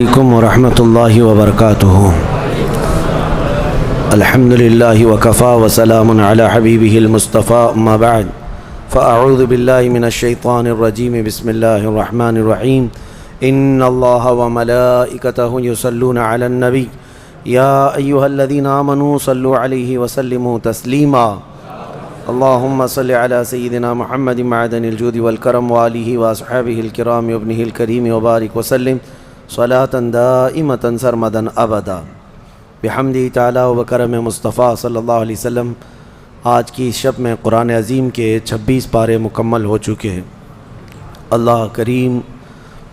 عليكم ورحمة الله وبركاته. الحمد لله وكفى وسلام على حبيبه المصطفى. أما بعد فأعوذ بالله من الشيطان الرجيم. بسم الله الرحمن الرحيم. إن الله وملائكته يصلون على النبي يا أيها الذين آمنوا صلوا عليه وسلموا تسليما. اللهم صل على سيدنا محمد معدن الجود والكرم وآله وأصحابه الكرام وابنه الكريم وبارك وسلم صلاة دائمة سرمدا ابدا بحمدہ تعالی و بکرم مصطفیٰ صلی اللہ علیہ وسلم. آج کی شب میں قرآن عظیم کے 26 پارے مکمل ہو چکے ہیں. اللہ کریم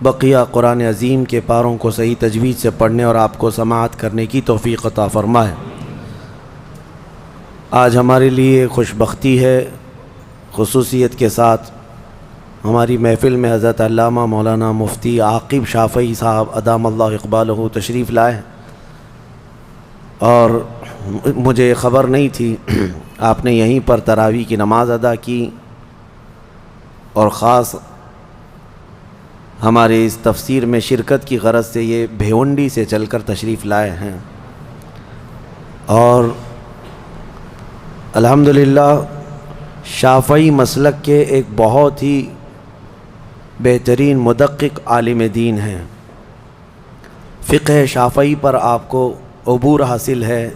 بقیہ قرآن عظیم کے پاروں کو صحیح تجوید سے پڑھنے اور آپ کو سماعت کرنے کی توفیق عطا فرمائے. آج ہمارے لیے خوش بختی ہے، خصوصیت کے ساتھ ہماری محفل میں حضرت علامہ مولانا مفتی عاقب شافعی صاحب ادام اللہ اقبالہ تشریف لائے، اور مجھے خبر نہیں تھی. آپ نے یہیں پر تراویح کی نماز ادا کی اور خاص ہمارے اس تفسیر میں شرکت کی غرض سے یہ بھیونڈی سے چل کر تشریف لائے ہیں. اور الحمدللہ شافعی مسلک کے ایک بہت ہی بہترین مدقق عالم دین ہیں. فقہ شافعی پر آپ کو عبور حاصل ہے،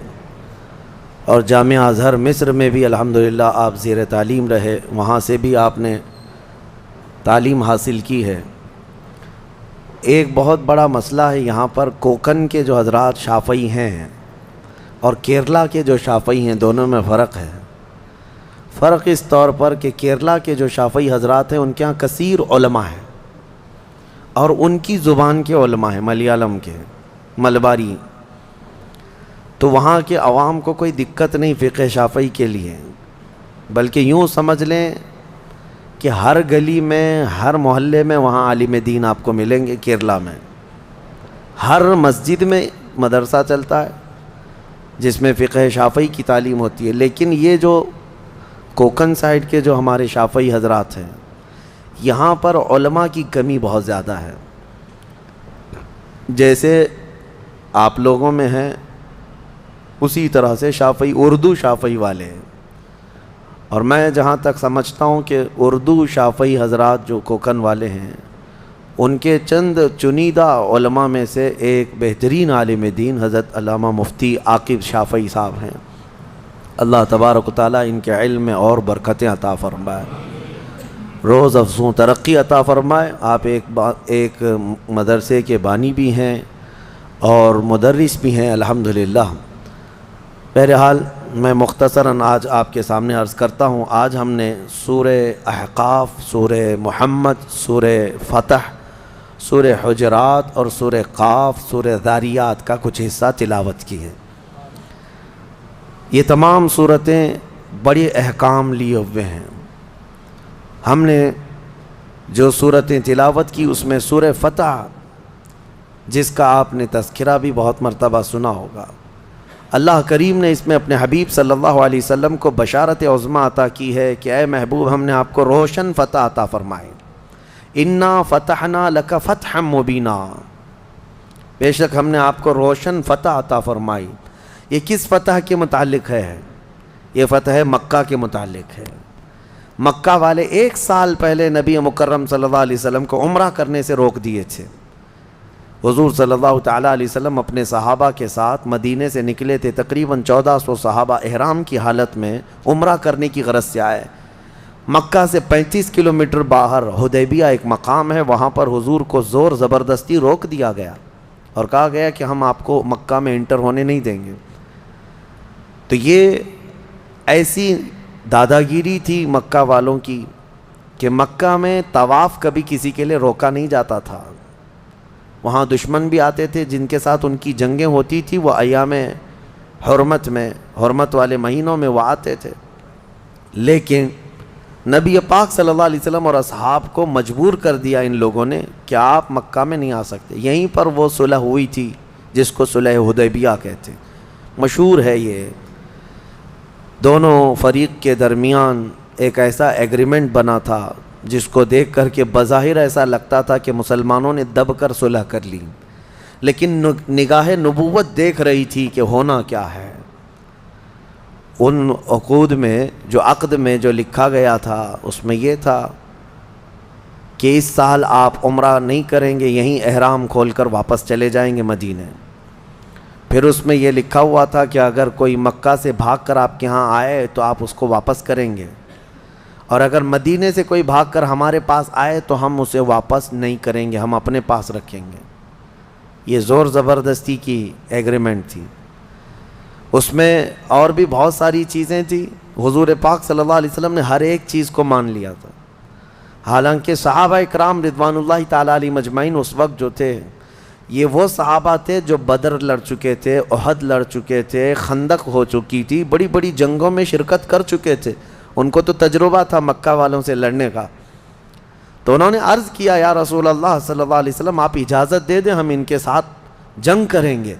اور جامعہ ازہر مصر میں بھی الحمدللہ آپ زیر تعلیم رہے، وہاں سے بھی آپ نے تعلیم حاصل کی ہے. ایک بہت بڑا مسئلہ ہے یہاں پر، کوکن کے جو حضرات شافعی ہیں اور کیرلا کے جو شافعی ہیں دونوں میں فرق ہے. فرق اس طور پر کہ کیرلا کے جو شافعی حضرات ہیں ان کے ہاں کثیر علماء ہیں، اور ان کی زبان کے علماء ہیں، ملیالم کے، ملباری. تو وہاں کے عوام کو کوئی دقت نہیں فقہ شافعی کے لیے، بلکہ یوں سمجھ لیں کہ ہر گلی میں، ہر محلے میں وہاں عالم دین آپ کو ملیں گے. کیرلا میں ہر مسجد میں مدرسہ چلتا ہے جس میں فقہ شافعی کی تعلیم ہوتی ہے. لیکن یہ جو کوکن سائڈ کے جو ہمارے شافعی حضرات ہیں، یہاں پر علماء کی کمی بہت زیادہ ہے. جیسے آپ لوگوں میں ہیں اسی طرح سے شافعی، اردو شافعی والے ہیں. اور میں جہاں تک سمجھتا ہوں کہ اردو شافعی حضرات جو کوکن والے ہیں ان کے چند چنیدہ علماء میں سے ایک بہترین عالم دین حضرت علامہ مفتی عاقب شافعی صاحب ہیں. اللہ تبارک و تعالیٰ ان کے علم میں اور برکتیں عطا فرمائے، روز افزوں ترقی عطا فرمائے. آپ ایک مدرسے کے بانی بھی ہیں اور مدرس بھی ہیں الحمدللہ. بہرحال میں مختصراً آج آپ کے سامنے عرض کرتا ہوں. آج ہم نے سورہ احقاف، سورہ محمد، سورہ فتح، سورہ حجرات اور سورہ قاف، سورہ ذاریات کا کچھ حصہ تلاوت کی ہے. یہ تمام صورتیں بڑے احکام لیے ہوئے ہیں. ہم نے جو صورتیں تلاوت کی اس میں سورہ فتح، جس کا آپ نے تذکرہ بھی بہت مرتبہ سنا ہوگا، اللہ کریم نے اس میں اپنے حبیب صلی اللہ علیہ وسلم کو بشارت عظمیٰ عطا کی ہے کہ اے محبوب، ہم نے آپ کو روشن فتح عطا فرمائے. انا فتحنا لک فتحا مبینا، بے شک ہم نے آپ کو روشن فتح عطا فرمائی. یہ کس فتح کے متعلق ہے؟ یہ فتح مکہ کے متعلق ہے. مکہ والے 1 سال پہلے نبی مکرم صلی اللہ علیہ وسلم کو عمرہ کرنے سے روک دیے تھے. حضور صلی اللہ تعالیٰ علیہ وسلم اپنے صحابہ کے ساتھ مدینے سے نکلے تھے. تقریباً 1400 صحابہ احرام کی حالت میں عمرہ کرنے کی غرض سے آئے. مکہ سے 35 کلومیٹر باہر حدیبیہ ایک مقام ہے، وہاں پر حضور کو زور زبردستی روک دیا گیا اور کہا گیا کہ ہم آپ کو مکہ میں انٹر ہونے نہیں دیں گے. تو یہ ایسی داداگیری تھی مکہ والوں کی کہ مکہ میں طواف کبھی کسی کے لیے روکا نہیں جاتا تھا. وہاں دشمن بھی آتے تھے جن کے ساتھ ان کی جنگیں ہوتی تھی، وہ ایام حرمت میں، حرمت والے مہینوں میں وہ آتے تھے. لیکن نبی پاک صلی اللہ علیہ وسلم اور اصحاب کو مجبور کر دیا ان لوگوں نے کہ آپ مکہ میں نہیں آ سکتے. یہیں پر وہ صلح ہوئی تھی جس کو صلح حدیبیہ کہتے ہیں. مشہور ہے یہ. دونوں فریق کے درمیان ایک ایسا ایگریمنٹ بنا تھا جس کو دیکھ کر کے بظاہر ایسا لگتا تھا کہ مسلمانوں نے دب کر صلح کر لی، لیکن نگاہ نبوت دیکھ رہی تھی کہ ہونا کیا ہے۔ ان عقود میں جو عقد میں جو لکھا گیا تھا اس میں یہ تھا کہ اس سال آپ عمرہ نہیں کریں گے، یہیں احرام کھول کر واپس چلے جائیں گے مدینے۔ پھر اس میں یہ لکھا ہوا تھا کہ اگر کوئی مکہ سے بھاگ کر آپ کے ہاں آئے تو آپ اس کو واپس کریں گے، اور اگر مدینے سے کوئی بھاگ کر ہمارے پاس آئے تو ہم اسے واپس نہیں کریں گے، ہم اپنے پاس رکھیں گے۔ یہ زور زبردستی کی ایگریمنٹ تھی۔ اس میں اور بھی بہت ساری چیزیں تھیں۔ حضور پاک صلی اللہ علیہ وسلم نے ہر ایک چیز کو مان لیا تھا۔ حالانکہ صحابہ اکرام رضوان اللہ تعالیٰ علیہ مجمعین اس وقت جو تھے، یہ وہ صحابہ تھے جو بدر لڑ چکے تھے، احد لڑ چکے تھے، خندق ہو چکی تھی، بڑی بڑی جنگوں میں شرکت کر چکے تھے، ان کو تو تجربہ تھا مکہ والوں سے لڑنے کا۔ تو انہوں نے عرض کیا یا رسول اللہ صلی اللہ علیہ وسلم آپ اجازت دے دیں، ہم ان کے ساتھ جنگ کریں گے۔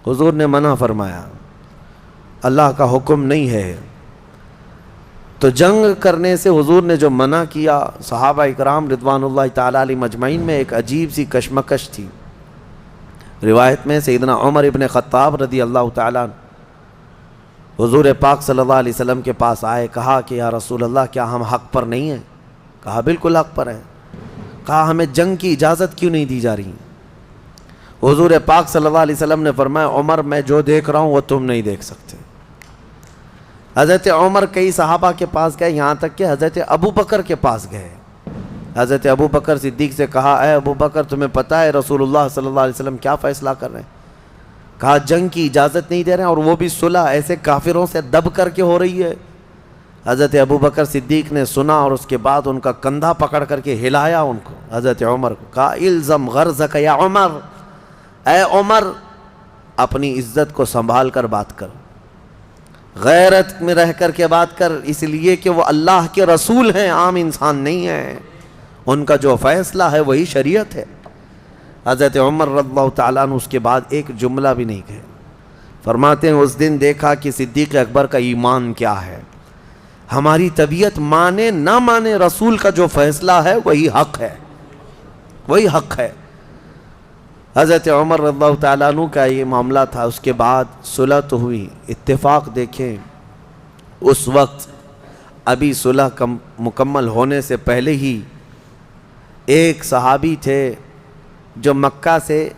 حضور نے منع فرمایا، اللہ کا حکم نہیں ہے۔ تو جنگ کرنے سے حضور نے جو منع کیا، صحابہ اکرام رضوان اللہ تعالیٰ علیہ مجمعین میں ایک عجیب سی کشمکش تھی۔ روایت میں سیدنا عمر ابن خطاب رضی اللہ تعالیٰ حضور پاک صلی اللہ علیہ وسلم کے پاس آئے، کہا کہ یا رسول اللہ کیا ہم حق پر نہیں ہیں؟ کہا بالکل حق پر ہیں۔ کہا ہمیں جنگ کی اجازت کیوں نہیں دی جا رہی؟ حضور پاک صلی اللہ علیہ وسلم نے فرمایا عمر میں جو دیکھ رہا ہوں وہ تم نہیں دیکھ سکتے۔ حضرت عمر کئی صحابہ کے پاس گئے، یہاں تک کہ حضرت ابو بکر کے پاس گئے۔ حضرت ابو بکر صدیق سے کہا اے ابو بکر تمہیں پتہ ہے رسول اللہ صلی اللہ علیہ وسلم کیا فیصلہ کر رہے ہیں؟ کہا جنگ کی اجازت نہیں دے رہے ہیں، اور وہ بھی صلح ایسے کافروں سے دب کر کے ہو رہی ہے۔ حضرت ابو بکر صدیق نے سنا اور اس کے بعد ان کا کندھا پکڑ کر کے ہلایا ان کو، حضرت عمر کو، کہا الزم غرضک یا عمر، اے عمر اپنی عزت کو سنبھال کر بات کر، غیرت میں رہ کر کے بات کر، اس لیے کہ وہ اللہ کے رسول ہیں، عام انسان نہیں ہیں، ان کا جو فیصلہ ہے وہی شریعت ہے۔ حضرت عمر رضی اللہ تعالیٰ عنہ اس کے بعد ایک جملہ بھی نہیں کہے۔ فرماتے ہیں اس دن دیکھا کہ صدیق اکبر کا ایمان کیا ہے، ہماری طبیعت مانے نہ مانے رسول کا جو فیصلہ ہے وہی حق ہے، وہی حق ہے۔ حضرت عمر رضی اللہ تعالیٰ عنہ کا یہ معاملہ تھا۔ اس کے بعد صلح تو ہوئی، اتفاق دیکھیں اس وقت ابھی صلح مکمل ہونے سے پہلے ہی ایک صحابی تھے جو مکہ سے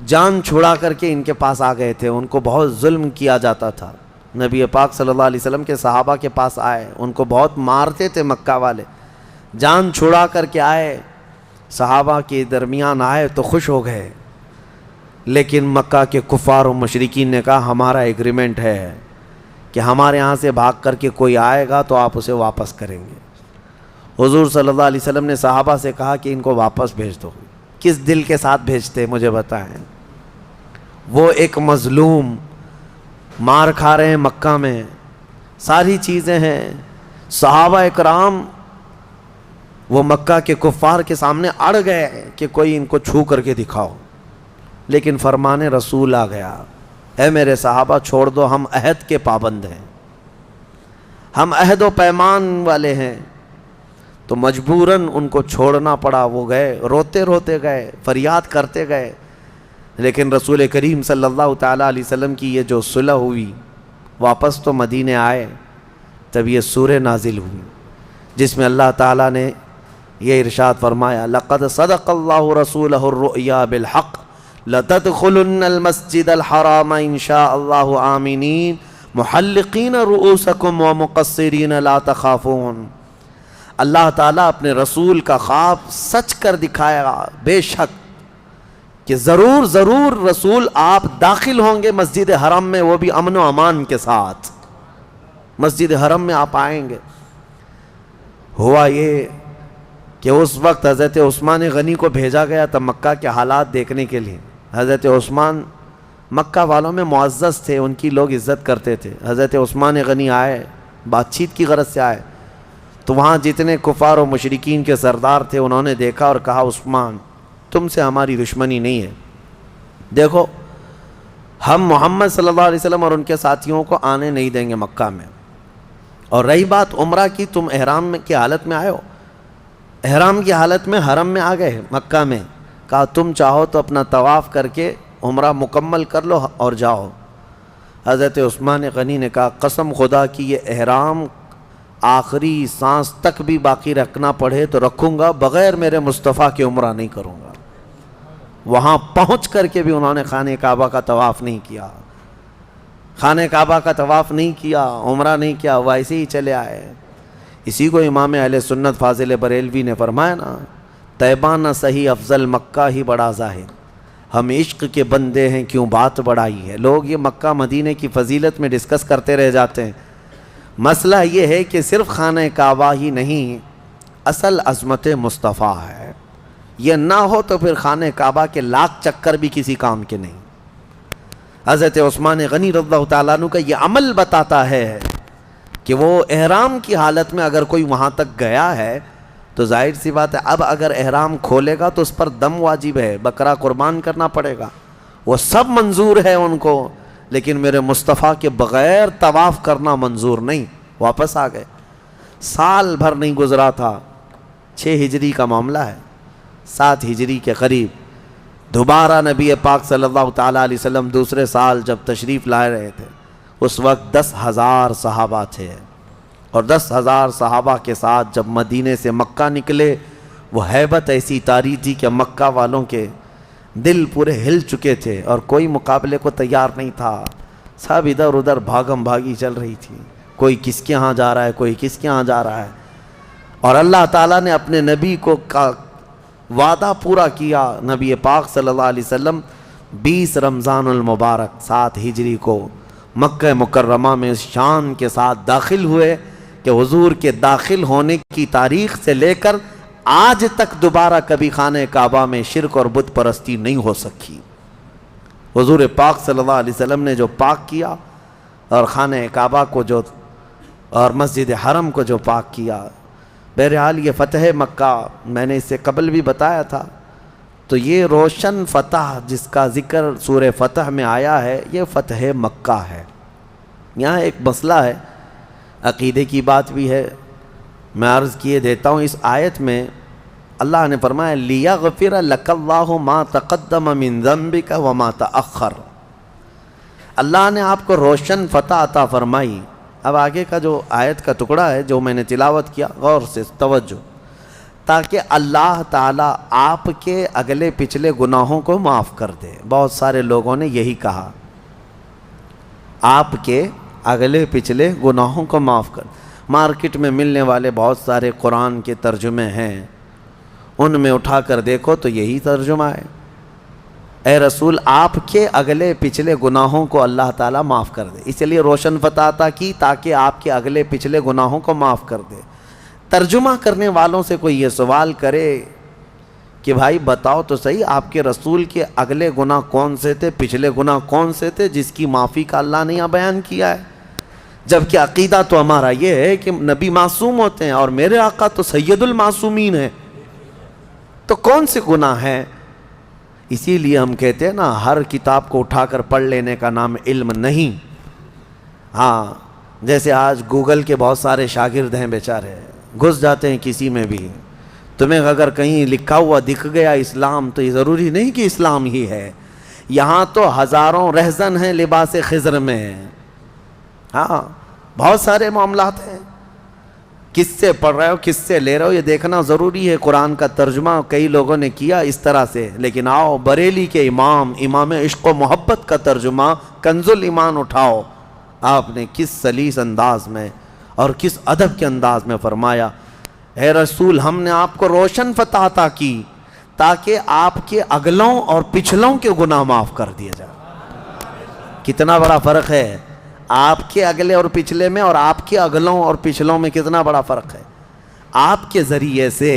جان چھڑا کر کے ان کے پاس آ گئے تھے، ان کو بہت ظلم کیا جاتا تھا۔ نبی پاک صلی اللہ علیہ وسلم کے صحابہ کے پاس آئے، ان کو بہت مارتے تھے مکہ والے، جان چھڑا کر کے آئے، صحابہ کے درمیان آئے تو خوش ہو گئے، لیکن مکہ کے کفار و مشرکین نے کہا ہمارا ایگریمنٹ ہے کہ ہمارے یہاں سے بھاگ کر کے کوئی آئے گا تو آپ اسے واپس کریں گے۔ حضور صلی اللہ علیہ وسلم نے صحابہ سے کہا کہ ان کو واپس بھیج دو۔ کس دل کے ساتھ بھیجتے مجھے بتائیں؟ وہ ایک مظلوم، مار کھا رہے ہیں مکہ میں، ساری چیزیں ہیں، صحابہ اکرام وہ مکہ کے کفار کے سامنے اڑ گئے کہ کوئی ان کو چھو کر کے دکھاؤ، لیکن فرمان رسول آ گیا، اے میرے صحابہ چھوڑ دو، ہم عہد کے پابند ہیں، ہم عہد و پیمان والے ہیں۔ تو مجبوراً ان کو چھوڑنا پڑا، وہ گئے، روتے روتے گئے، فریاد کرتے گئے، لیکن رسول کریم صلی اللہ تعالیٰ علیہ وسلم کی یہ جو صلح ہوئی، واپس تو مدینے آئے، تب یہ سورہ نازل ہوئی جس میں اللہ تعالیٰ نے یہ ارشاد فرمایا لقد صدق اللہ رسولہ الرؤیا بالحق لتدخلن المسجد الحرام ان شاء اللہ آمنین محلقین رؤوسکم ومقصرین لا تخافون۔ اللہ تعالیٰ اپنے رسول کا خواب سچ کر دکھایا، بے شک کہ ضرور ضرور رسول آپ داخل ہوں گے مسجد حرم میں، وہ بھی امن و امان کے ساتھ مسجد حرم میں آپ آئیں گے۔ ہوا یہ کہ اس وقت حضرت عثمان غنی کو بھیجا گیا تھا مکہ کے حالات دیکھنے کے لیے۔ حضرت عثمان مکہ والوں میں معزز تھے، ان کی لوگ عزت کرتے تھے۔ حضرت عثمان غنی آئے، بات چیت کی غرض سے آئے، تو وہاں جتنے کفار و مشرکین کے سردار تھے انہوں نے دیکھا اور کہا عثمان تم سے ہماری دشمنی نہیں ہے، دیکھو ہم محمد صلی اللہ علیہ وسلم اور ان کے ساتھیوں کو آنے نہیں دیں گے مکہ میں، اور رہی بات عمرہ کی، تم احرام کی حالت میں آئے ہو، احرام کی حالت میں حرم میں آ گئے مکہ میں، کہا تم چاہو تو اپنا طواف کر کے عمرہ مکمل کر لو اور جاؤ۔ حضرت عثمان غنی نے کہا قسم خدا کی یہ احرام آخری سانس تک بھی باقی رکھنا پڑے تو رکھوں گا، بغیر میرے مصطفیٰ کے عمرہ نہیں کروں گا۔ وہاں پہنچ کر کے بھی انہوں نے خانہ کعبہ کا طواف نہیں کیا، خانہ کعبہ کا طواف نہیں کیا، عمرہ نہیں کیا، ویسے ہی چلے آئے۔ اسی کو امام اہل سنت فاضل بریلوی نے فرمایا نا، طیبہ نہ سہی افضل مکہ ہی بڑا ظاہر، ہم عشق کے بندے ہیں کیوں بات بڑائی ہے۔ لوگ یہ مکہ مدینے کی فضیلت میں ڈسکس کرتے رہ جاتے ہیں۔ مسئلہ یہ ہے کہ صرف خانہ کعبہ ہی نہیں، اصل عظمت مصطفیٰ ہے۔ یہ نہ ہو تو پھر خانہ کعبہ کے لاکھ چکر بھی کسی کام کے نہیں۔ حضرت عثمان غنی رضی اللہ تعالیٰ عنہ کا یہ عمل بتاتا ہے کہ وہ احرام کی حالت میں اگر کوئی وہاں تک گیا ہے تو ظاہر سی بات ہے اب اگر احرام کھولے گا تو اس پر دم واجب ہے، بکرا قربان کرنا پڑے گا، وہ سب منظور ہے ان کو، لیکن میرے مصطفیٰ کے بغیر طواف کرنا منظور نہیں۔ واپس آ گئے، سال بھر نہیں گزرا تھا، 6 ہجری کا معاملہ ہے، 7 ہجری کے قریب دوبارہ نبی پاک صلی اللہ تعالیٰ علیہ وسلم دوسرے سال جب تشریف لائے رہے تھے، اس وقت 10,000 صحابہ تھے، اور 10,000 صحابہ کے ساتھ جب مدینے سے مکہ نکلے، وہ ہیبت ایسی طاری تھی کہ مکہ والوں کے دل پورے ہل چکے تھے اور کوئی مقابلے کو تیار نہیں تھا، سب ادھر ادھر بھاگم بھاگی چل رہی تھی، کوئی کس کے ہاں جا رہا ہے، کوئی کس کے ہاں جا رہا ہے، اور اللہ تعالیٰ نے اپنے نبی کو وعدہ پورا کیا۔ نبی پاک صلی اللہ علیہ وسلم 20 رمضان المبارک 7 ہجری کو مکہ مکرمہ میں اس شان کے ساتھ داخل ہوئے کہ حضور کے داخل ہونے کی تاریخ سے لے کر آج تک دوبارہ کبھی خانہ کعبہ میں شرک اور بت پرستی نہیں ہو سکی۔ حضور پاک صلی اللہ علیہ وسلم نے جو پاک کیا اور خانہ کعبہ کو جو اور مسجد حرم کو جو پاک کیا، بہرحال یہ فتح مکہ میں نے اس سے قبل بھی بتایا تھا، تو یہ روشن فتح جس کا ذکر سورہ فتح میں آیا ہے یہ فتح مکہ ہے۔ یہاں ایک مسئلہ ہے، عقیدے کی بات بھی ہے، میں عرض کیے دیتا ہوں۔ اس آیت میں اللہ نے فرمایا لِيَغْفِرَ لَكَ اللَّهُ مَا تَقَدَّمَ مِن ذَنبِكَ وَمَا تَأَخَّرَ، اللہ نے آپ کو روشن فتح عطا فرمائی۔ اب آگے کا جو آیت کا ٹکڑا ہے جو میں نے تلاوت کیا، غور سے توجہ، تاکہ اللہ تعالیٰ آپ کے اگلے پچھلے گناہوں کو معاف کر دے۔ بہت سارے لوگوں نے یہی کہا، آپ کے اگلے پچھلے گناہوں کو معاف کر۔ مارکیٹ میں ملنے والے بہت سارے قرآن کے ترجمے ہیں، ان میں اٹھا کر دیکھو تو یہی ترجمہ ہے، اے رسول آپ کے اگلے پچھلے گناہوں کو اللہ تعالیٰ معاف کر دے۔ اس لیے روشن فتح عطا کی تاکہ آپ کے اگلے پچھلے گناہوں کو معاف کر دے۔ ترجمہ کرنے والوں سے کوئی یہ سوال کرے کہ بھائی بتاؤ تو صحیح آپ کے رسول کے اگلے گناہ کون سے تھے، پچھلے گناہ کون سے تھے جس کی معافی کا اللہ نے یہاں بیان کیا ہے؟ جبکہ عقیدہ تو ہمارا یہ ہے کہ نبی معصوم ہوتے ہیں اور میرے آقا تو سید المعصومین ہیں، تو کون سے گناہ ہیں؟ اسی لیے ہم کہتے ہیں نا، ہر کتاب کو اٹھا کر پڑھ لینے کا نام علم نہیں۔ ہاں، جیسے آج گوگل کے بہت سارے شاگرد ہیں بیچارے، گھس جاتے ہیں کسی میں بھی، تمہیں اگر کہیں لکھا ہوا دکھ گیا اسلام تو یہ ضروری نہیں کہ اسلام ہی ہے، یہاں تو ہزاروں رہزن ہیں لباس خضر میں۔ ہاں، بہت سارے معاملات ہیں، کس سے پڑھ رہے ہو کس سے لے رہے ہو یہ دیکھنا ضروری ہے۔ قرآن کا ترجمہ کئی لوگوں نے کیا اس طرح سے، لیکن آؤ بریلی کے امام عشق و محبت کا ترجمہ کنز الایمان اٹھاؤ، آپ نے کس سلیس انداز میں اور کس ادب کے انداز میں فرمایا، اے رسول ہم نے آپ کو روشن فتح عطا کی تاکہ آپ کے اگلوں اور پچھلوں کے گناہ معاف کر دیے جائے۔ کتنا بڑا فرق ہے آپ کے اگلے اور پچھلے میں اور آپ کے اگلوں اور پچھلوں میں، کتنا بڑا فرق ہے۔ آپ کے ذریعے سے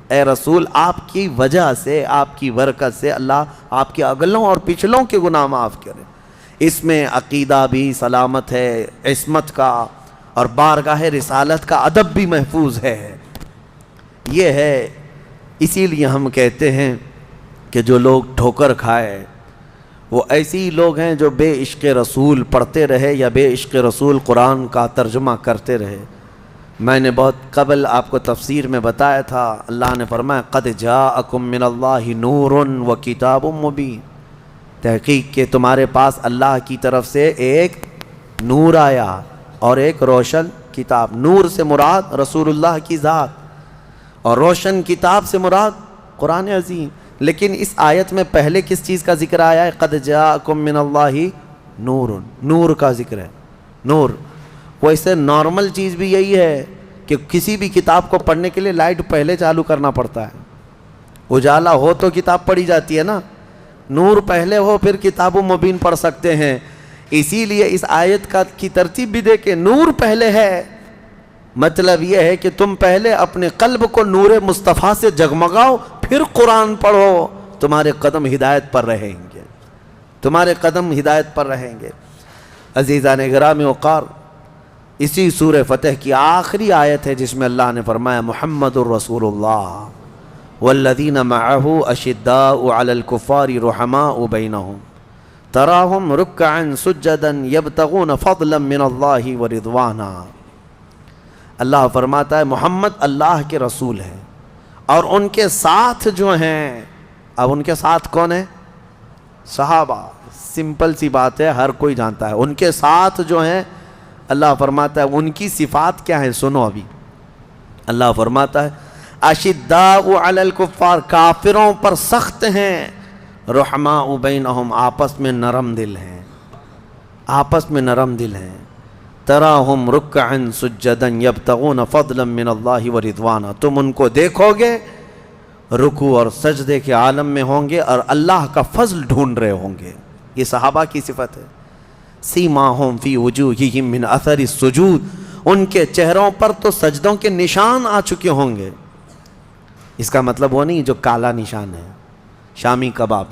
اے رسول، آپ کی وجہ سے، آپ کی برکت سے اللہ آپ کے اگلوں اور پچھلوں کے گناہ معاف کرے۔ اس میں عقیدہ بھی سلامت ہے، عصمت کا اور بارگاہ رسالت کا ادب بھی محفوظ ہے۔ یہ ہے، اسی لیے ہم کہتے ہیں کہ جو لوگ ٹھوکر کھائے وہ ایسے ہی لوگ ہیں جو بے عشق رسول پڑھتے رہے یا بے عشق رسول قرآن کا ترجمہ کرتے رہے۔ میں نے بہت قبل آپ کو تفسیر میں بتایا تھا، اللہ نے فرمایا قد جاءکم من اللہ نور و کتاب مبین، تحقیق کہ تمہارے پاس اللہ کی طرف سے ایک نور آیا اور ایک روشن کتاب۔ نور سے مراد رسول اللہ کی ذات اور روشن کتاب سے مراد قرآن عظیم۔ لیکن اس آیت میں پہلے کس چیز کا ذکر آیا ہے؟ قد جاءکم من اللہ نور، نور کا ذکر ہے۔ نور ویسے نارمل چیز بھی یہی ہے کہ کسی بھی کتاب کو پڑھنے کے لیے لائٹ پہلے چالو کرنا پڑتا ہے، اجالا ہو تو کتاب پڑھی جاتی ہے نا، نور پہلے ہو پھر کتاب مبین پڑھ سکتے ہیں۔ اسی لیے اس آیت کی ترتیب بھی دیکھیں، نور پہلے ہے، مطلب یہ ہے کہ تم پہلے اپنے قلب کو نور مصطفیٰ سے جگمگاؤ، پھر قرآن پڑھو، تمہارے قدم ہدایت پر رہیں گے، تمہارے قدم ہدایت پر رہیں گے۔ عزیزان گرامی وقار، اسی سورہ فتح کی آخری آیت ہے جس میں اللہ نے فرمایا محمد الرسول اللہ والذین معہ اشداء علی الکفار رحماء بینہم تراہم رکعا سجدا یبتغون فضلا من اللہ ورضوانا۔ اللہ فرماتا ہے محمد اللہ کے رسول ہیں، اور ان کے ساتھ جو ہیں، اب ان کے ساتھ کون ہیں؟ صحابہ، سمپل سی بات ہے، ہر کوئی جانتا ہے۔ ان کے ساتھ جو ہیں، اللہ فرماتا ہے ان کی صفات کیا ہیں، سنو ابھی۔ اللہ فرماتا ہے اشداء علی الکفار، کافروں پر سخت ہیں، رحماء بینہم، آپس میں نرم دل ہیں، آپس میں نرم دل ہیں۔ تراہم رکعا سجدا یبتغون فضلا من اللہ ورضوانا، تم ان کو دیکھو گے رکوع اور سجدے کے عالم میں ہوں گے اور اللہ کا فضل ڈھونڈ رہے ہوں گے۔ یہ صحابہ کی صفت ہے۔ سیماہم فی وجوہہم من اثر السجود، ان کے چہروں پر تو سجدوں کے نشان آ چکے ہوں گے۔ اس کا مطلب وہ نہیں جو کالا نشان ہے، شامی کباب۔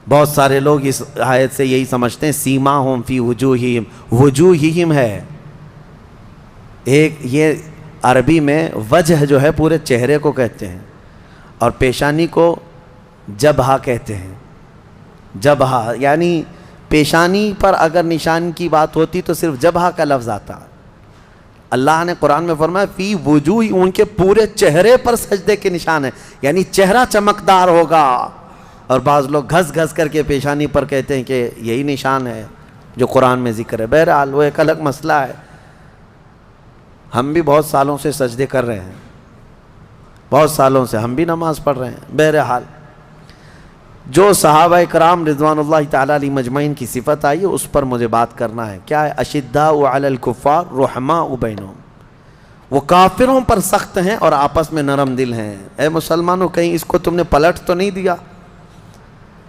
بہت سارے لوگ اس آیت سے یہی سمجھتے ہیں سیماہم فی وجوہہم، وجوہہم ہے ایک، یہ عربی میں وجہ جو ہے پورے چہرے کو کہتے ہیں، اور پیشانی کو جبہہ کہتے ہیں۔ جبہہ یعنی پیشانی پر اگر نشان کی بات ہوتی تو صرف جبہہ کا لفظ آتا۔ اللہ نے قرآن میں فرمایا فی وجوہ، ان کے پورے چہرے پر سجدے کے نشان ہیں، یعنی چہرہ چمکدار ہوگا۔ اور بعض لوگ گھس گھس کر کے پیشانی پر کہتے ہیں کہ یہی نشان ہے جو قرآن میں ذکر ہے۔ بہرحال وہ ایک الگ مسئلہ ہے، ہم بھی بہت سالوں سے سجدے کر رہے ہیں، بہت سالوں سے ہم بھی نماز پڑھ رہے ہیں۔ بہرحال جو صحابہ کرام رضوان اللہ تعالیٰ علیہ مجمعین کی صفت آئی ہے اس پر مجھے بات کرنا ہے۔ کیا ہے؟ اشداء علی الکفار رحماء بینہم، وہ کافروں پر سخت ہیں اور آپس میں نرم دل ہیں۔ اے مسلمانوں، کہیں اس کو تم نے پلٹ تو نہیں دیا؟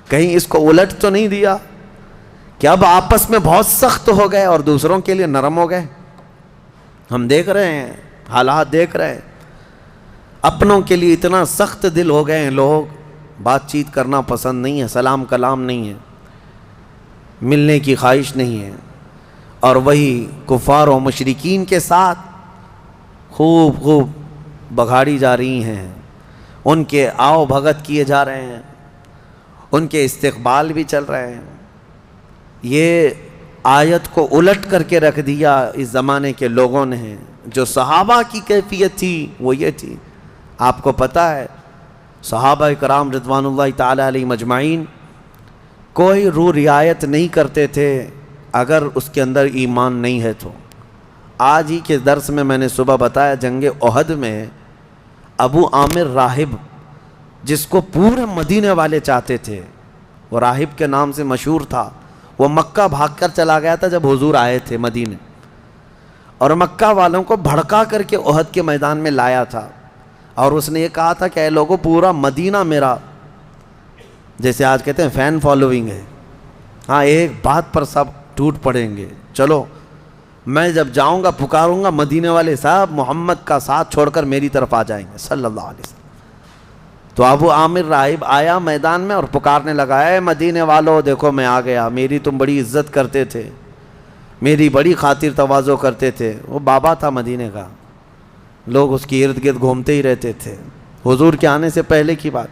کہیں اس کو الٹ تو نہیں دیا کہ اب آپس میں بہت سخت ہو گئے اور دوسروں کے لیے نرم ہو گئے؟ ہم دیکھ رہے ہیں، حالات دیکھ رہے ہیں، اپنوں کے لیے اتنا سخت دل ہو گئے ہیں لوگ، بات چیت کرنا پسند نہیں ہے، سلام کلام نہیں ہے، ملنے کی خواہش نہیں ہے، اور وہی کفار و مشرکین کے ساتھ خوب بگاڑی جا رہی ہیں، ان کے آؤ بھگت کیے جا رہے ہیں، ان کے استقبال بھی چل رہے ہیں۔ یہ آیت کو الٹ کر کے رکھ دیا اس زمانے کے لوگوں نے۔ جو صحابہ کی کیفیت تھی وہ یہ تھی۔ آپ کو پتہ ہے صحابہ کرام رضوان اللہ تعالیٰ علیہ مجمعین کوئی رعایت نہیں کرتے تھے اگر اس کے اندر ایمان نہیں ہے تو۔ آج ہی کے درس میں نے صبح بتایا، جنگ احد میں ابو عامر راہب، جس کو پورے مدینے والے چاہتے تھے، وہ راہب کے نام سے مشہور تھا، وہ مکہ بھاگ کر چلا گیا تھا جب حضور آئے تھے مدینے، اور مکہ والوں کو بھڑکا کر کے احد کے میدان میں لایا تھا، اور اس نے یہ کہا تھا کہ اے لوگوں، پورا مدینہ میرا، جیسے آج کہتے ہیں فین فالوئنگ ہے، ہاں ایک بات پر سب ٹوٹ پڑیں گے، چلو میں جب جاؤں گا پکاروں گا مدینے والے صاحب محمد کا ساتھ چھوڑ کر میری طرف آ جائیں گے صلی اللہ علیہ وسلم۔ تو ابو عامر راہب آیا میدان میں اور پکارنے لگا، اے مدینے والو دیکھو میں آ گیا، میری تم بڑی عزت کرتے تھے، میری بڑی خاطر تواضع کرتے تھے۔ وہ بابا تھا مدینے کا، لوگ اس کی ارد گرد گھومتے ہی رہتے تھے، حضور کے آنے سے پہلے کی بات،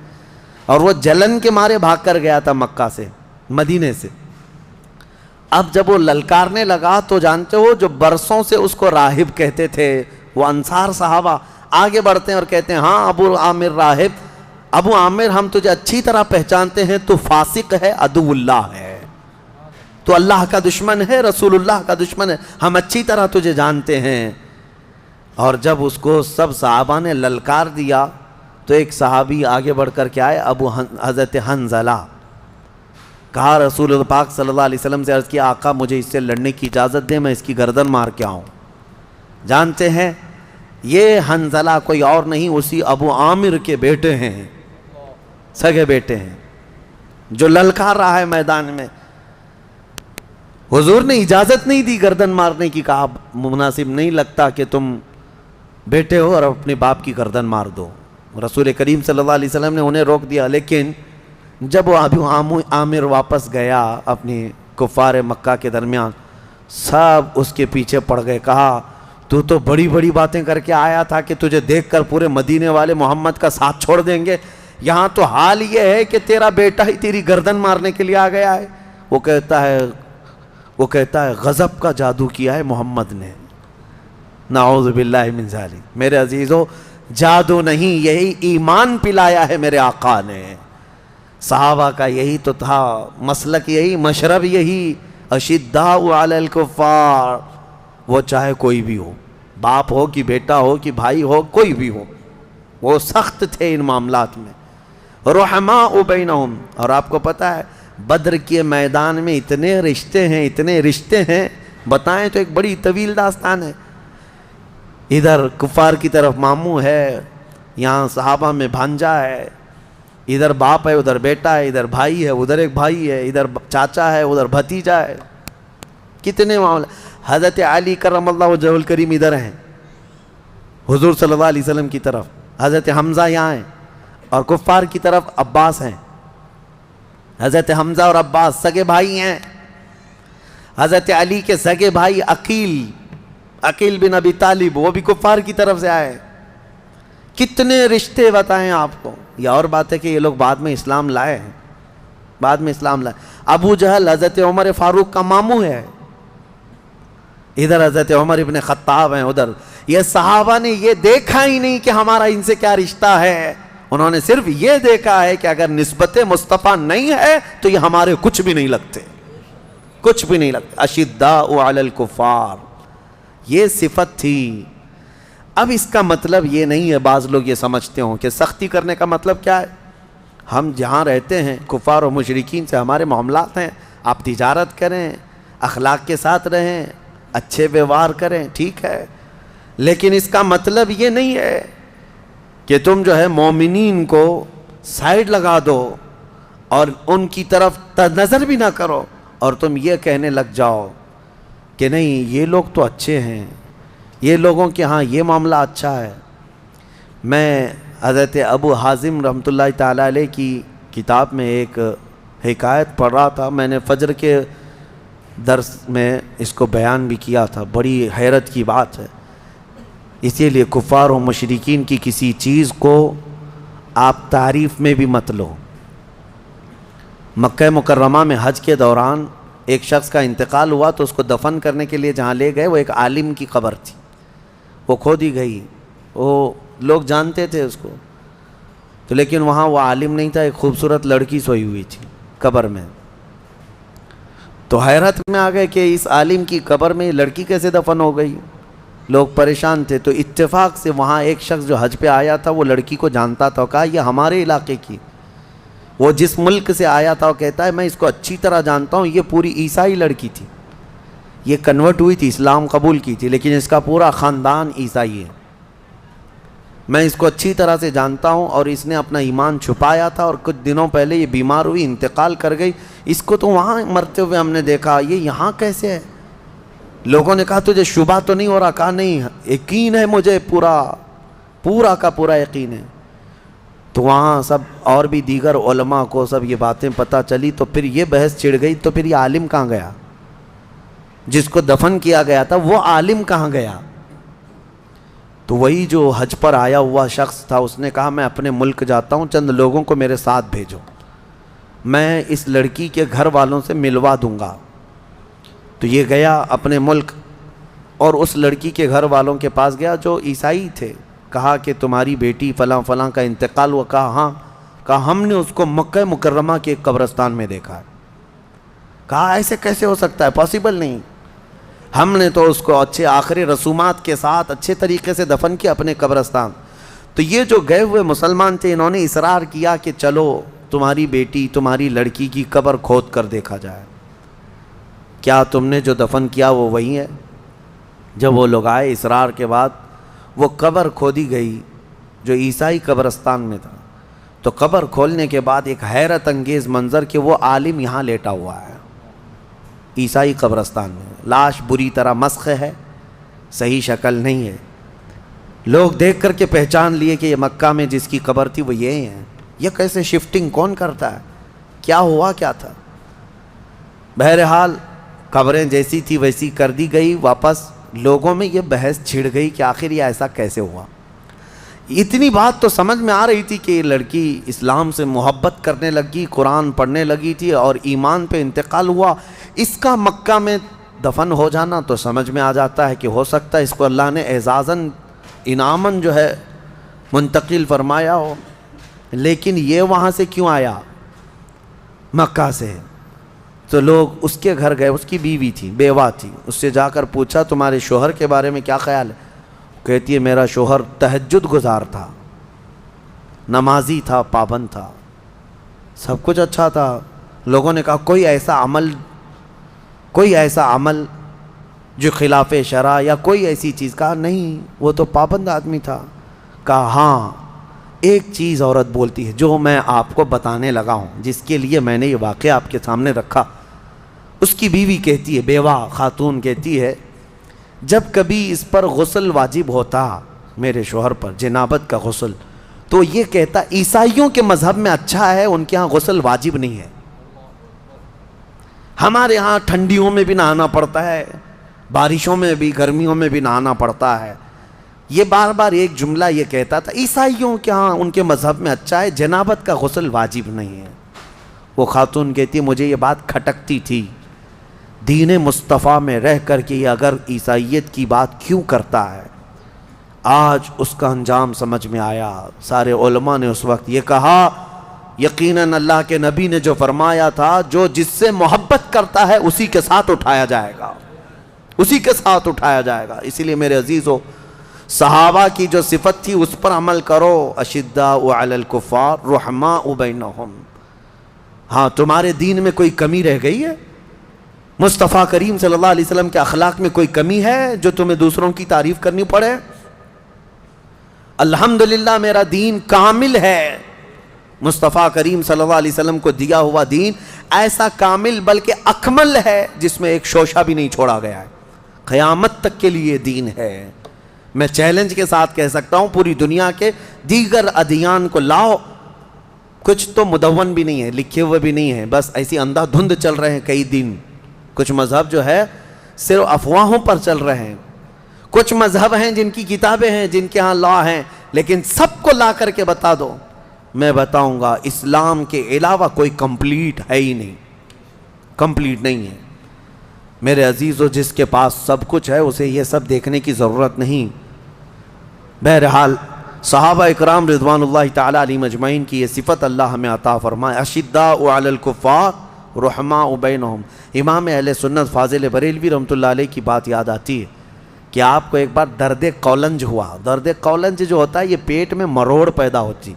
اور وہ جلن کے مارے بھاگ کر گیا تھا مکہ سے، مدینے سے، اب جب وہ للکارنے لگا تو جانتے ہو جو برسوں سے اس کو راہب کہتے تھے وہ انصار صحابہ آگے بڑھتے ہیں اور کہتے ہیں ہاں ابو عامر راہب، ابو عامر ہم تجھے اچھی طرح پہچانتے ہیں، تو فاسق ہے، عدو اللہ ہے، تو اللہ کا دشمن ہے، رسول اللہ کا دشمن ہے، ہم اچھی طرح تجھے جانتے ہیں۔ اور جب اس کو سب صحابہ نے للکار دیا تو ایک صحابی آگے بڑھ کر کے آئے، حضرت حنظلہ، کہا رسول اللہ پاک صلی اللہ علیہ وسلم سے عرض کیا آقا مجھے اس سے لڑنے کی اجازت دیں، میں اس کی گردن مار کے آؤں۔ جانتے ہیں یہ حنظلہ کوئی اور نہیں اسی ابو عامر کے بیٹے ہیں، سگے بیٹے ہیں، جو للکار رہا ہے میدان میں۔ حضور نے اجازت نہیں دی گردن مارنے کی، کہا مناسب نہیں لگتا کہ تم بیٹے ہو اور اپنے باپ کی گردن مار دو۔ رسول کریم صلی اللہ علیہ وسلم نے انہیں روک دیا، لیکن جب وہ ابو عامر واپس گیا اپنی کفار مکہ کے درمیان، سب اس کے پیچھے پڑ گئے، کہا تو بڑی بڑی باتیں کر کے آیا تھا کہ تجھے دیکھ کر پورے مدینے والے محمد کا ساتھ چھوڑ دیں گے، یہاں تو حال یہ ہے کہ تیرا بیٹا ہی تیری گردن مارنے کے لیے آ گیا ہے۔ وہ کہتا ہے غضب کا جادو کیا ہے محمد نے، نعوذ باللہ من ذالک۔ میرے عزیزو جادو نہیں، یہی ایمان پلایا ہے میرے آقا نے۔ صحابہ کا یہی تو تھا مسلک، یہی مشرب، یہی اشداء علی الکفار، وہ چاہے کوئی بھی ہو، باپ ہو کہ بیٹا ہو کہ بھائی ہو، کوئی بھی ہو، وہ سخت تھے ان معاملات میں۔ رحماء بینہم، اور آپ کو پتہ ہے بدر کے میدان میں اتنے رشتے ہیں بتائیں تو ایک بڑی طویل داستان ہے۔ ادھر کفار کی طرف ماموں ہے، یہاں صحابہ میں بھانجا ہے، ادھر باپ ہے ادھر بیٹا ہے، ادھر بھائی ہے ادھر ایک بھائی ہے، ادھر چاچا ہے ادھر بھتیجا ہے، کتنے معاملہ۔ حضرت علی کرم اللہ وجہہ الکریم ادھر ہیں حضور صلی اللہ علیہ وسلم کی طرف، حضرت حمزہ یہاں ہیں، اور کفار کی طرف عباس ہیں۔ حضرت حمزہ اور عباس سگے بھائی ہیں۔ حضرت علی کے سگے بھائی عقیل بن ابی طالب، وہ بھی کفار کی طرف سے آئے۔ کتنے رشتے بتائیں آپ کو۔ یہ اور بات ہے کہ یہ لوگ بعد میں اسلام لائے ہیں، بعد میں اسلام لائے۔ ابو جہل حضرت عمر فاروق کا ماموں ہے، ادھر حضرت عمر ابن خطاب ہیں ادھر۔ یہ صحابہ نے یہ دیکھا ہی نہیں کہ ہمارا ان سے کیا رشتہ ہے، انہوں نے صرف یہ دیکھا ہے کہ اگر نسبت مصطفیٰ نہیں ہے تو یہ ہمارے کچھ بھی نہیں لگتے، کچھ بھی نہیں لگتے۔ اشداء علی الکفار، یہ صفت تھی۔ اب اس کا مطلب یہ نہیں ہے، بعض لوگ یہ سمجھتے ہوں کہ سختی کرنے کا مطلب کیا ہے۔ ہم جہاں رہتے ہیں کفار و مشرکین سے ہمارے معاملات ہیں، آپ تجارت کریں، اخلاق کے ساتھ رہیں، اچھے ویوہار کریں، ٹھیک ہے، لیکن اس کا مطلب یہ نہیں ہے کہ تم جو ہے مومنین کو سائیڈ لگا دو اور ان کی طرف نظر بھی نہ کرو اور تم یہ کہنے لگ جاؤ کہ نہیں یہ لوگ تو اچھے ہیں، یہ لوگوں کے ہاں یہ معاملہ اچھا ہے۔ میں حضرت ابو حازم رحمۃ اللہ تعالیٰ علیہ کی کتاب میں ایک حکایت پڑھ رہا تھا، میں نے فجر کے درس میں اس کو بیان بھی کیا تھا، بڑی حیرت کی بات ہے۔ اسی لیے کفار و مشرکین کی کسی چیز کو آپ تعریف میں بھی مت لو۔ مکہ مکرمہ میں حج کے دوران ایک شخص کا انتقال ہوا تو اس کو دفن کرنے کے لیے جہاں لے گئے وہ ایک عالم کی قبر تھی، وہ کھودی گئی، وہ لوگ جانتے تھے اس کو، تو لیکن وہاں وہ عالم نہیں تھا، ایک خوبصورت لڑکی سوئی ہوئی تھی قبر میں۔ تو حیرت میں آ گئے کہ اس عالم کی قبر میں یہ لڑکی کیسے دفن ہو گئی، لوگ پریشان تھے۔ تو اتفاق سے وہاں ایک شخص جو حج پہ آیا تھا وہ لڑکی کو جانتا تھا، کہا یہ ہمارے علاقے کی، وہ جس ملک سے آیا تھا وہ کہتا ہے میں اس کو اچھی طرح جانتا ہوں، یہ پوری عیسائی لڑکی تھی، یہ کنورٹ ہوئی تھی، اسلام قبول کی تھی، لیکن اس کا پورا خاندان عیسائی ہے، میں اس کو اچھی طرح سے جانتا ہوں، اور اس نے اپنا ایمان چھپایا تھا اور کچھ دنوں پہلے یہ بیمار ہوئی، انتقال کر گئی، اس کو تو وہاں مرتے ہوئے ہم نے دیکھا، یہ یہاں کیسے ہے؟ لوگوں نے کہا تجھے شبہ تو نہیں ہو رہا؟ کہا نہیں، یقین ہے مجھے، پورا کا پورا یقین ہے۔ تو وہاں سب اور بھی دیگر علماء کو سب یہ باتیں پتہ چلی، تو پھر یہ بحث چھڑ گئی، تو پھر یہ عالم کہاں گیا جس کو دفن کیا گیا تھا، وہ عالم کہاں گیا؟ تو وہی جو حج پر آیا ہوا شخص تھا، اس نے کہا میں اپنے ملک جاتا ہوں، چند لوگوں کو میرے ساتھ بھیجو، میں اس لڑکی کے گھر والوں سے ملوا دوں گا۔ تو یہ گیا اپنے ملک اور اس لڑکی کے گھر والوں کے پاس گیا جو عیسائی تھے. کہا کہ تمہاری بیٹی فلاں فلاں کا انتقال ہوا. کہا ہاں. کہا ہم نے اس کو مکہ مکرمہ کے ایک قبرستان میں دیکھا ہے. کہا ایسے کیسے ہو سکتا ہے, پاسبل نہیں. ہم نے تو اس کو اچھے آخری رسومات کے ساتھ اچھے طریقے سے دفن کیا اپنے قبرستان. تو یہ جو گئے ہوئے مسلمان تھے انہوں نے اصرار کیا کہ چلو تمہاری بیٹی تمہاری لڑکی کی قبر کھود کر دیکھا جائے, کیا تم نے جو دفن کیا وہ وہی ہے. جب وہ لوگ آئے اصرار کے بعد وہ قبر کھودی گئی جو عیسائی قبرستان میں تھا. تو قبر کھولنے کے بعد ایک حیرت انگیز منظر کہ وہ عالم یہاں لیٹا ہوا ہے عیسائی قبرستان میں. لاش بری طرح مسخ ہے, صحیح شکل نہیں ہے. لوگ دیکھ کر کے پہچان لیے کہ یہ مکہ میں جس کی قبر تھی وہ یہ ہیں. یہ کیسے شفٹنگ کون کرتا ہے, کیا ہوا کیا تھا. بہرحال قبریں جیسی تھی ویسی کر دی گئی واپس. لوگوں میں یہ بحث چھڑ گئی کہ آخر یہ ایسا کیسے ہوا. اتنی بات تو سمجھ میں آ رہی تھی کہ یہ لڑکی اسلام سے محبت کرنے لگی, قرآن پڑھنے لگی تھی اور ایمان پہ انتقال ہوا. اس کا مکہ میں دفن ہو جانا تو سمجھ میں آ جاتا ہے کہ ہو سکتا ہے اس کو اللہ نے اعزازاً انعاماً جو ہے منتقل فرمایا ہو. لیکن یہ وہاں سے کیوں آیا مکہ سے. تو لوگ اس کے گھر گئے, اس کی بیوی تھی, بیوہ تھی. اس سے جا کر پوچھا تمہارے شوہر کے بارے میں کیا خیال ہے. کہتی ہے میرا شوہر تہجد گزار تھا, نمازی تھا, پابند تھا, سب کچھ اچھا تھا. لوگوں نے کہا کوئی ایسا عمل جو خلاف شرع یا کوئی ایسی چیز. کہا نہیں وہ تو پابند آدمی تھا. کہا ہاں ایک چیز عورت بولتی ہے جو میں آپ کو بتانے لگا ہوں, جس کے لیے میں نے یہ واقعہ آپ کے سامنے رکھا. اس کی بیوی کہتی ہے, بیوہ خاتون کہتی ہے, جب کبھی اس پر غسل واجب ہوتا میرے شوہر پر, جنابت کا غسل, تو یہ کہتا عیسائیوں کے مذہب میں اچھا ہے, ان کے ہاں غسل واجب نہیں ہے. ہمارے ہاں ٹھنڈیوں میں بھی نہانا پڑتا ہے, بارشوں میں بھی, گرمیوں میں بھی نہانا پڑتا ہے. یہ بار بار ایک جملہ یہ کہتا تھا عیسائیوں کے ہاں ان کے مذہب میں اچھا ہے, جنابت کا غسل واجب نہیں ہے. وہ خاتون کہتی ہے مجھے یہ بات کھٹکتی تھی, دین مصطفیٰ میں رہ کر کے یہ اگر عیسائیت کی بات کیوں کرتا ہے. آج اس کا انجام سمجھ میں آیا. سارے علماء نے اس وقت یہ کہا یقیناً اللہ کے نبی نے جو فرمایا تھا جو جس سے محبت کرتا ہے اسی کے ساتھ اٹھایا جائے گا, اسی کے ساتھ اٹھایا جائے گا. اسی لیے میرے عزیزو صحابہ کی جو صفت تھی اس پر عمل کرو. اشداء علی الکفار رحماء بینہم. ہاں تمہارے دین میں کوئی کمی رہ گئی ہے, مصطفیٰ کریم صلی اللہ علیہ وسلم کے اخلاق میں کوئی کمی ہے جو تمہیں دوسروں کی تعریف کرنی پڑے. الحمدللہ میرا دین کامل ہے. مصطفیٰ کریم صلی اللہ علیہ وسلم کو دیا ہوا دین ایسا کامل بلکہ اکمل ہے جس میں ایک شوشہ بھی نہیں چھوڑا گیا ہے, قیامت تک کے لیے دین ہے. میں چیلنج کے ساتھ کہہ سکتا ہوں پوری دنیا کے دیگر ادیان کو لاؤ, کچھ تو مدون بھی نہیں ہے, لکھے ہوئے بھی نہیں ہے, بس ایسی اندھا دھند چل رہے ہیں کئی دن. کچھ مذہب جو ہے صرف افواہوں پر چل رہے ہیں. کچھ مذہب ہیں جن کی کتابیں ہیں, جن کے ہاں لا ہیں, لیکن سب کو لا کر کے بتا دو, میں بتاؤں گا اسلام کے علاوہ کوئی کمپلیٹ ہے ہی نہیں, کمپلیٹ نہیں ہے. میرے عزیزو جس کے پاس سب کچھ ہے اسے یہ سب دیکھنے کی ضرورت نہیں. بہرحال صحابہ اکرام رضوان اللہ تعالی علیہم اجمعین کی یہ صفت اللہ ہمیں عطا فرمائے. اشداء علی الکفار رحماء بینہم. امام اہل سنت فاضل بریلوی رحمۃ اللہ علیہ کی بات یاد آتی ہے کہ آپ کو ایک بار درد قولنج ہوا. درد قولنج جو ہوتا ہے یہ پیٹ میں مروڑ پیدا ہوتی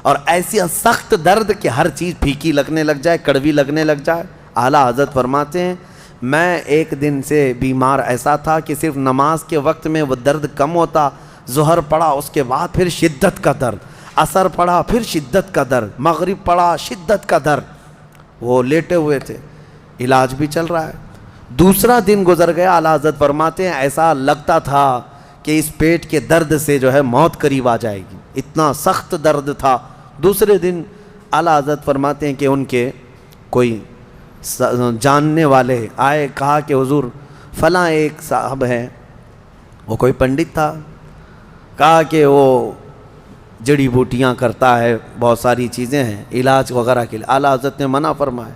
اور ایسی سخت درد کہ ہر چیز پھیکی لگنے لگ جائے, کڑوی لگنے لگ جائے. اعلیٰ حضرت فرماتے ہیں میں ایک دن سے بیمار ایسا تھا کہ صرف نماز کے وقت میں وہ درد کم ہوتا, ظہر پڑا اس کے بعد پھر شدت کا درد, عصر پڑا پھر شدت کا درد, مغرب پڑا شدت کا درد. وہ لیٹے ہوئے تھے, علاج بھی چل رہا ہے. دوسرا دن گزر گیا, اعلیٰ حضرت فرماتے ہیں ایسا لگتا تھا کہ اس پیٹ کے درد سے جو ہے موت قریب آ جائے گی, اتنا سخت درد تھا. دوسرے دن اعلیٰ حضرت فرماتے ہیں کہ ان کے کوئی جاننے والے آئے, کہا کہ حضور فلاں ایک صاحب ہے, وہ کوئی پنڈت تھا, کہا کہ وہ جڑی بوٹیاں کرتا ہے, بہت ساری چیزیں ہیں علاج وغیرہ کے لیے. اعلیٰ حضرت نے منع فرمایا.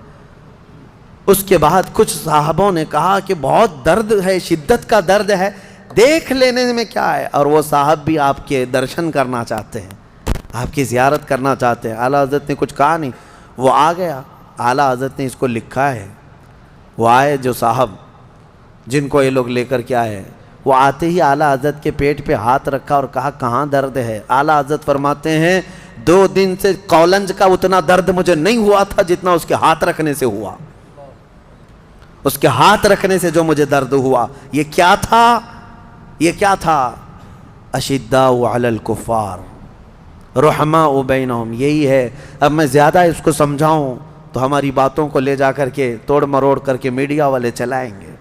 اس کے بعد کچھ صحابوں نے کہا کہ بہت درد ہے، شدت کا درد ہے، دیکھ لینے میں کیا ہے. اور وہ صاحب بھی آپ کے درشن کرنا چاہتے ہیں، آپ کی زیارت کرنا چاہتے ہیں. اعلیٰ حضرت نے کچھ کہا نہیں، وہ آ گیا. اعلیٰ حضرت نے اس کو لکھا ہے. وہ آئے جو صاحب جن کو یہ لوگ لے کر کے آئے، وہ آتے ہی اعلیٰ حضرت کے پیٹ پہ ہاتھ رکھا اور کہا کہاں درد ہے؟ اعلیٰ حضرت فرماتے ہیں 2 دن سے کولنج کا اتنا درد مجھے نہیں ہوا تھا جتنا اس کے ہاتھ رکھنے سے ہوا. اس کے ہاتھ رکھنے سے جو مجھے درد ہوا. یہ کیا تھا؟ یہ کیا تھا؟ اشداء علی الکفار رحماء بینہم. یہی ہے. اب میں زیادہ اس کو سمجھاؤں تو ہماری باتوں کو لے جا کر کے توڑ مروڑ کر کے میڈیا والے چلائیں گے.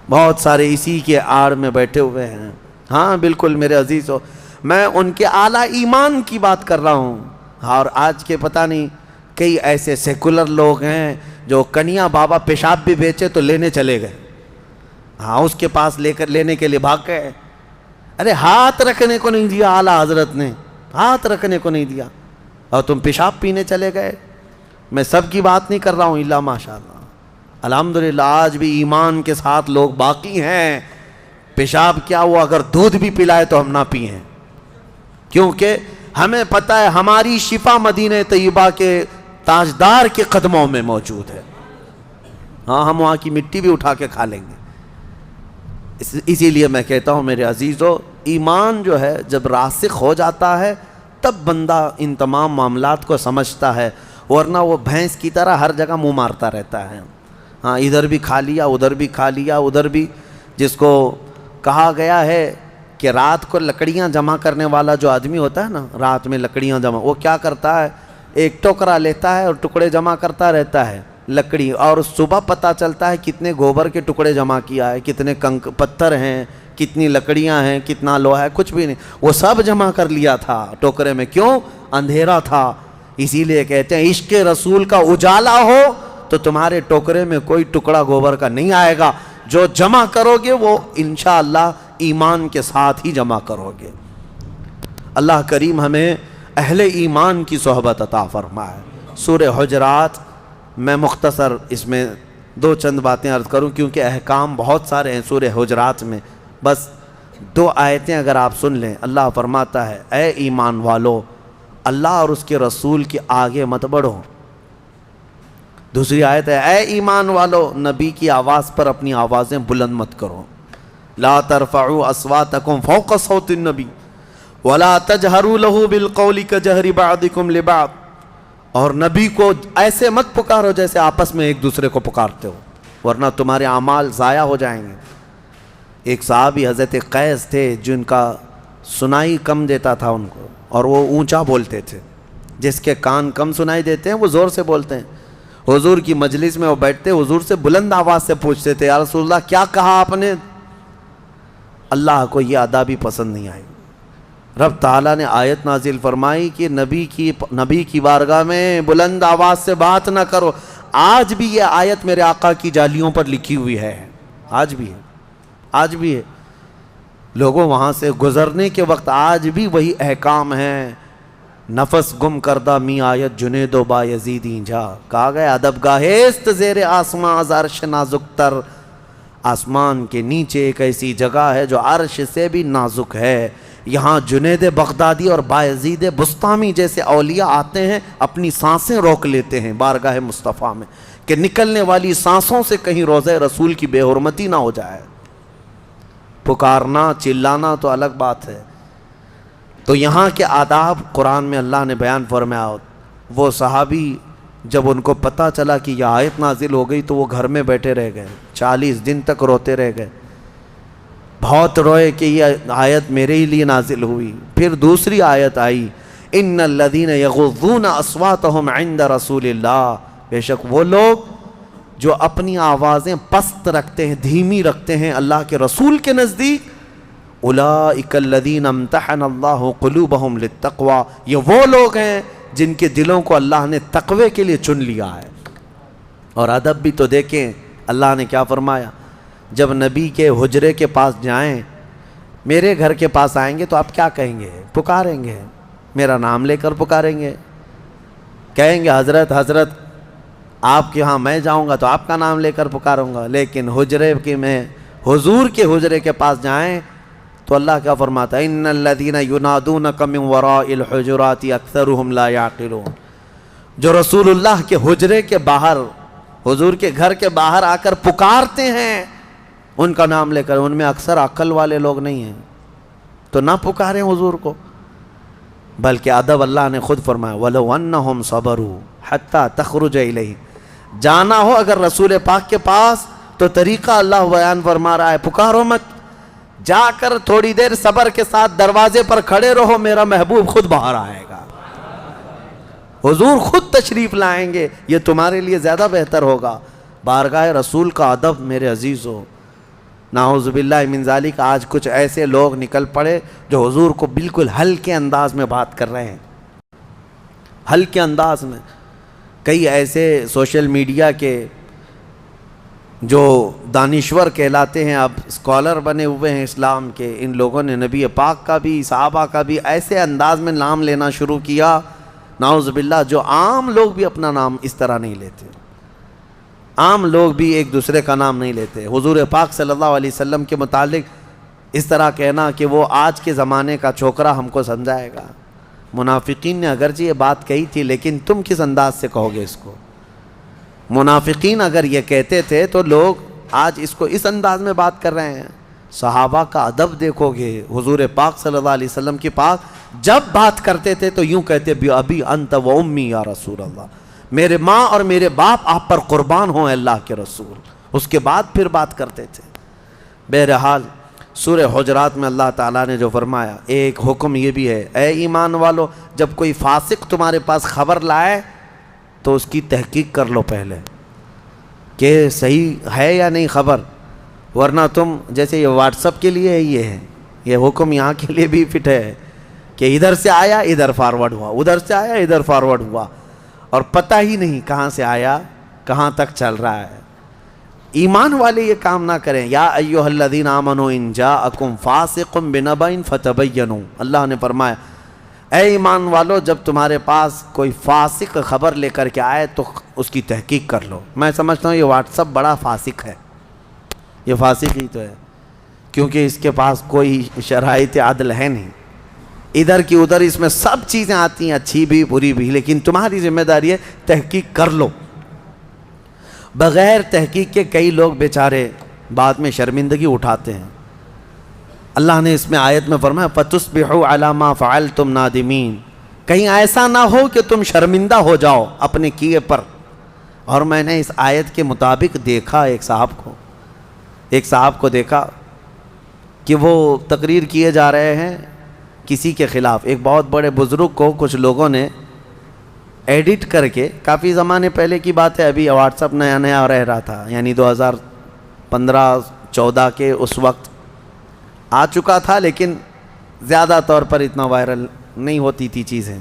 بہت سارے اسی کے آڑ میں بیٹھے ہوئے ہیں. ہاں بالکل میرے عزیزو، میں ان کے اعلیٰ ایمان کی بات کر رہا ہوں. اور آج کے پتہ نہیں کئی ایسے سیکولر لوگ ہیں جو کنیا بابا پیشاب بھی بیچے تو لینے چلے گئے. ہاں اس کے پاس لینے کے لیے بھاگ گئے. ارے ہاتھ رکھنے کو نہیں دیا اعلیٰ حضرت نے، ہاتھ رکھنے کو نہیں دیا اور تم پیشاب پینے چلے گئے. میں سب کی بات نہیں کر رہا ہوں، الا ماشاء اللہ. الحمدللہ آج بھی ایمان کے ساتھ لوگ باقی ہیں. پیشاب کیا ہوا، اگر دودھ بھی پلائے تو ہم نہ پئیں، کیونکہ ہمیں پتہ ہے ہماری شفا مدینہ طیبہ کے تاجدار کے قدموں میں موجود ہے. ہاں ہم وہاں کی مٹی بھی اٹھا کے کھا لیں گے. اسی لیے میں کہتا ہوں میرے عزیزو، ایمان جو ہے جب راسخ ہو جاتا ہے تب بندہ ان تمام معاملات کو سمجھتا ہے، ورنہ وہ بھینس کی طرح ہر جگہ منہ مارتا رہتا ہے. ہاں ادھر بھی کھا لیا، ادھر بھی کھا لیا، ادھر بھی. جس کو کہا گیا ہے کہ رات کو لکڑیاں جمع کرنے والا جو آدمی ہوتا ہے نا، رات میں لکڑیاں جمع، وہ کیا کرتا ہے؟ ایک ٹوکرا لیتا ہے اور ٹکڑے جمع کرتا رہتا ہے لکڑی، اور صبح پتہ چلتا ہے کتنے گوبر کے ٹکڑے جمع کیا ہے، کتنے پتھر ہیں، کتنی لکڑیاں ہیں، کتنا لوہا ہے. کچھ بھی نہیں، وہ سب جمع کر لیا تھا ٹوکرے میں. کیوں؟ اندھیرا تھا. اسی لیے کہتے ہیں عشق رسول کا اجالا ہو تو تمہارے ٹوکرے میں کوئی ٹکڑا گوبر کا نہیں آئے گا. جو جمع کرو گے وہ انشاءاللہ ایمان کے ساتھ ہی جمع کرو گے. اللہ کریم ہمیں اہل ایمان کی صحبت عطا فرمائے. سورہ حجرات، میں مختصر اس میں 2 چند باتیں عرض کروں کیونکہ احکام بہت سارے ہیں سورہ حجرات میں. بس 2 آیتیں اگر آپ سن لیں. اللہ فرماتا ہے اے ایمان والو، اللہ اور اس کے رسول کے آگے مت بڑھو. دوسری آیت ہے اے ایمان والو، نبی کی آواز پر اپنی آوازیں بلند مت کرو. لا ترفعوا اصواتکم فوق صوت النبی ولا تجہروا له بالقول کجہر بعضکم لبعض. اور نبی کو ایسے مت پکارو جیسے آپس میں ایک دوسرے کو پکارتے ہو، ورنہ تمہارے اعمال ضائع ہو جائیں گے. ایک صحابی حضرت قیس تھے جن کا سنائی کم دیتا تھا ان کو، اور وہ اونچا بولتے تھے. جس کے کان کم سنائی دیتے ہیں وہ زور سے بولتے ہیں. حضور کی مجلس میں وہ بیٹھتے، حضور سے بلند آواز سے پوچھتے تھے یا رسول اللہ کیا کہا آپ نے؟ اللہ کو یہ ادا بھی پسند نہیں آئی. رب تعالیٰ نے آیت نازل فرمائی کہ نبی کی بارگاہ میں بلند آواز سے بات نہ کرو. آج بھی یہ آیت میرے آقا کی جالیوں پر لکھی ہوئی ہے. آج بھی ہے، آج بھی ہے. لوگوں وہاں سے گزرنے کے وقت آج بھی وہی احکام ہیں. نفس گم کردہ می آیت جنید و با یزیدیں جا. کہا گیا ادب گاہست زیر آسمان از عرش نازک تر. آسمان کے نیچے ایک ایسی جگہ ہے جو عرش سے بھی نازک ہے. یہاں جنید بغدادی اور بایزید بسطامی جیسے اولیاء آتے ہیں، اپنی سانسیں روک لیتے ہیں بارگاہ مصطفیٰ میں کہ نکلنے والی سانسوں سے کہیں روضہ رسول کی بے حرمتی نہ ہو جائے. پکارنا چلانا تو الگ بات ہے. تو یہاں کے آداب قرآن میں اللہ نے بیان فرمایا. وہ صحابی جب ان کو پتہ چلا کہ یہ آیت نازل ہو گئی تو وہ گھر میں بیٹھے رہ گئے، 40 دن تک روتے رہ گئے. بہت روئے کہ یہ آیت میرے ہی لیے نازل ہوئی. پھر دوسری آیت آئی ان الذین یغضون اصواتهم عند رسول اللہ. بے شک وہ لوگ جو اپنی آوازیں پست رکھتے ہیں، دھیمی رکھتے ہیں اللہ کے رسول کے نزدیک. اولئک الذین امتحن اللہ قلوبہم للتقوی. یہ وہ لوگ ہیں جن کے دلوں کو اللہ نے تقوی کے لیے چن لیا ہے. اور ادب بھی تو دیکھیں اللہ نے کیا فرمایا. جب نبی کے حجرے کے پاس جائیں، میرے گھر کے پاس آئیں گے تو آپ کیا کہیں گے؟ پکاریں گے، میرا نام لے کر پکاریں گے. کہیں گے حضرت حضرت آپ کے ہاں میں جاؤں گا تو آپ کا نام لے کر پکاروں گا، لیکن حجرے کے میں حضور کے حجرے کے پاس جائیں تو اللہ کیا فرماتا ہے؟ ان الذین ینادونک من وراء الحجرات اکثرهم لا یعقلون۔ جو رسول اللہ کے حجرے کے باہر، حضور کے گھر کے باہر آ کر پکارتے ہیں ان کا نام لے کر، ان میں اکثر عقل والے لوگ نہیں ہیں، تو نہ پکاریں حضور کو۔ بلکہ ادب اللہ نے خود فرمایا وَلَوْ أَنَّهُمْ صَبَرُوا حَتَّى تَخْرُجَ إِلَيْهِ۔ جانا ہو اگر رسول پاک کے پاس تو طریقہ اللہ بیان فرما رہا ہے، پکارو مت، جا کر تھوڑی دیر صبر کے ساتھ دروازے پر کھڑے رہو، میرا محبوب خود باہر آئے گا، حضور خود تشریف لائیں گے، یہ تمہارے لیے زیادہ بہتر ہوگا۔ بارگاہ رسول کا ادب میرے عزیزو، نعوذ باللہ من ذالک آج کچھ ایسے لوگ نکل پڑے جو حضور کو بالکل ہلکے انداز میں بات کر رہے ہیں، ہلکے انداز میں۔ کئی ایسے سوشل میڈیا کے جو دانشور کہلاتے ہیں، اب اسکالر بنے ہوئے ہیں اسلام کے، ان لوگوں نے نبی پاک کا بھی صحابہ کا بھی ایسے انداز میں نام لینا شروع کیا، نعوذ باللہ، جو عام لوگ بھی اپنا نام اس طرح نہیں لیتے، عام لوگ بھی ایک دوسرے کا نام نہیں لیتے۔ حضور پاک صلی اللہ علیہ وسلم کے متعلق اس طرح کہنا کہ وہ آج کے زمانے کا چھوکرا ہم کو سمجھائے گا۔ منافقین نے اگرچہ یہ بات کہی تھی، لیکن تم کس انداز سے کہو گے اس کو؟ منافقین اگر یہ کہتے تھے تو لوگ آج اس کو اس انداز میں بات کر رہے ہیں۔ صحابہ کا ادب دیکھو گے، حضور پاک صلی اللہ علیہ وسلم کے پاس جب بات کرتے تھے تو یوں کہتے ابی انت و امی یا رسول اللہ، میرے ماں اور میرے باپ آپ پر قربان ہوں اللہ کے رسول، اس کے بعد پھر بات کرتے تھے۔ بہرحال سورہ حجرات میں اللہ تعالیٰ نے جو فرمایا، ایک حکم یہ بھی ہے، اے ایمان والو، جب کوئی فاسق تمہارے پاس خبر لائے تو اس کی تحقیق کر لو پہلے کہ صحیح ہے یا نہیں خبر، ورنہ تم جیسے یہ واٹس اپ کے لیے یہ حکم یہاں کے لیے بھی فٹ ہے کہ ادھر سے آیا ادھر فارورڈ ہوا، ادھر سے آیا ادھر فارورڈ ہوا، اور پتہ ہی نہیں کہاں سے آیا کہاں تک چل رہا ہے۔ ایمان والے یہ کام نہ کریں۔ یا ایھا الذین آمنوا ان جاءکم فاسق بنبأ فتبینوا، اللہ نے فرمایا اے ایمان والو، جب تمہارے پاس کوئی فاسق خبر لے کر کے آئے تو اس کی تحقیق کر لو۔ میں سمجھتا ہوں یہ واٹس اپ بڑا فاسق ہے، یہ فاسق ہی تو ہے، کیونکہ اس کے پاس کوئی شرائط عدل ہے نہیں، ادھر کی ادھر اس میں سب چیزیں آتی ہیں، اچھی بھی بری بھی، لیکن تمہاری ذمہ داری ہے تحقیق کر لو۔ بغیر تحقیق کے کئی لوگ بیچارے بعد میں شرمندگی اٹھاتے ہیں۔ اللہ نے اس میں آیت میں فرمایا فَتُصْبِحُوا عَلَى مَا فَعَلْتُمْ نَادِمِينَ، کہیں ایسا نہ ہو کہ تم شرمندہ ہو جاؤ اپنے کیے پر۔ اور میں نے اس آیت کے مطابق دیکھا ایک صاحب کو دیکھا کہ وہ تقریر کیے جا رہے ہیں کسی کے خلاف، ایک بہت بڑے بزرگ کو کچھ لوگوں نے ایڈٹ کر کے، کافی زمانے پہلے کی بات ہے، ابھی واٹس اپ نیا رہ رہا تھا، یعنی 2015-14 کے اس وقت آ چکا تھا، لیکن زیادہ طور پر اتنا وائرل نہیں ہوتی تھی چیزیں۔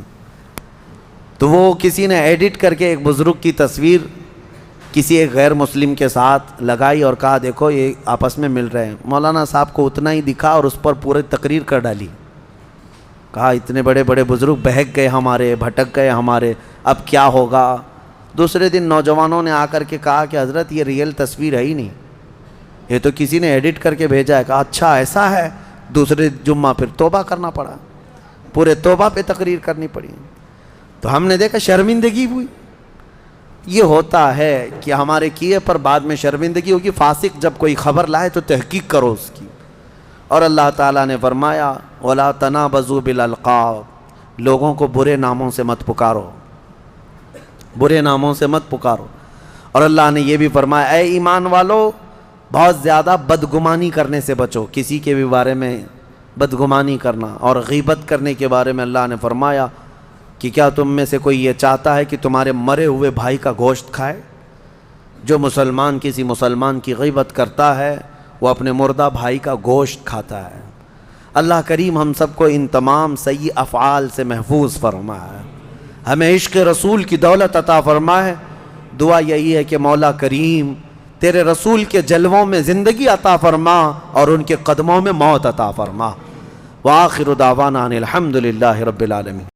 تو وہ کسی نے ایڈٹ کر کے ایک بزرگ کی تصویر کسی ایک غیر مسلم کے ساتھ لگائی اور کہا دیکھو یہ آپس میں مل رہے ہیں۔ مولانا صاحب کو اتنا ہی دکھا اور اس پر پورے تقریر کر ڈالی، کہا اتنے بڑے بڑے بزرگ بہک گئے ہمارے، بھٹک گئے ہمارے، اب کیا ہوگا۔ دوسرے دن نوجوانوں نے آ کر کے کہا کہ حضرت یہ ریئل تصویر ہے ہی نہیں، یہ تو کسی نے ایڈٹ کر کے بھیجا ہے۔ کہا اچھا ایسا ہے۔ دوسرے جمعہ پھر توبہ کرنا پڑا، پورے توبہ پہ تقریر کرنی پڑی۔ تو ہم نے دیکھا شرمندگی ہوئی۔ یہ ہوتا ہے کہ ہمارے کیے پر بعد میں شرمندگی ہوگی۔ فاسق جب کوئی خبر لائے تو تحقیق کرو اس کی۔ اور اللہ تعالیٰ نے فرمایا وَلَا تَنَابَزُوا بِالْأَلْقَابِ، لوگوں کو برے ناموں سے مت پکارو، برے ناموں سے مت پکارو۔ اور اللہ نے یہ بھی فرمایا اے ایمان والو، بہت زیادہ بدگمانی کرنے سے بچو، کسی کے بھی بارے میں بدگمانی کرنا اور غیبت کرنے کے بارے میں اللہ نے فرمایا کہ کیا تم میں سے کوئی یہ چاہتا ہے کہ تمہارے مرے ہوئے بھائی کا گوشت کھائے؟ جو مسلمان کسی مسلمان کی غیبت کرتا ہے وہ اپنے مردہ بھائی کا گوشت کھاتا ہے۔ اللہ کریم ہم سب کو ان تمام سیئ افعال سے محفوظ فرمائے، ہمیں عشق رسول کی دولت عطا فرمائے۔ دعا یہی ہے کہ مولا کریم تیرے رسول کے جلووں میں زندگی عطا فرما اور ان کے قدموں میں موت عطا فرما۔ وآخر دعوانا ان الحمد للہ رب العالمین۔